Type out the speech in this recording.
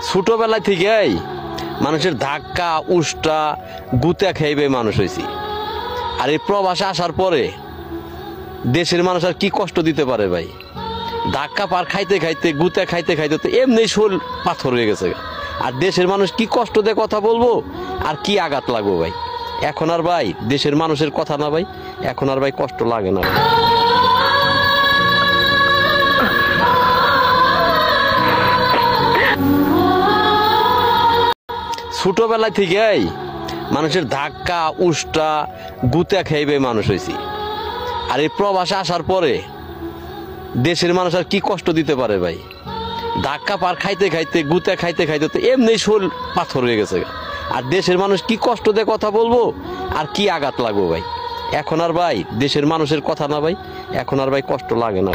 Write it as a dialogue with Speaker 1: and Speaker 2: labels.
Speaker 1: ছোটবেলা থেকেই মানুষের ধাক্কা উষ্টা গুতা খাইবে মানুষ হয়েছি। আর এই প্রবাসে আসার পরে দেশের মানুষ আর কি কষ্ট দিতে পারে ভাই? ধাক্কা পার খাইতে খাইতে গুতা খাইতে খাইতে তো এমনি শোল পাথর হয়ে গেছে। আর দেশের মানুষ কি কষ্ট দিয়ে কথা বলবো আর কি আঘাত লাগবো ভাই? এখন আর ভাই দেশের মানুষের কথা না ভাই, এখন আর ভাই কষ্ট লাগে না। ছোটবেলা থেকেই মানুষের ধাক্কা উষ্টা গুতা খাইবে মানুষ হয়েছি। আর এই প্রবাসে আসার পরে দেশের মানুষ আর কি কষ্ট দিতে পারে ভাই? ধাক্কা পার খাইতে খাইতে গুতা খাইতে খাইতে তো এমনি শোল পাথর হয়ে গেছে। আর দেশের মানুষ কি কষ্ট দিয়ে কথা বলবো আর কি আঘাত লাগবো ভাই? এখন আর ভাই দেশের মানুষের কথা না ভাই, এখন আর ভাই কষ্ট লাগে না।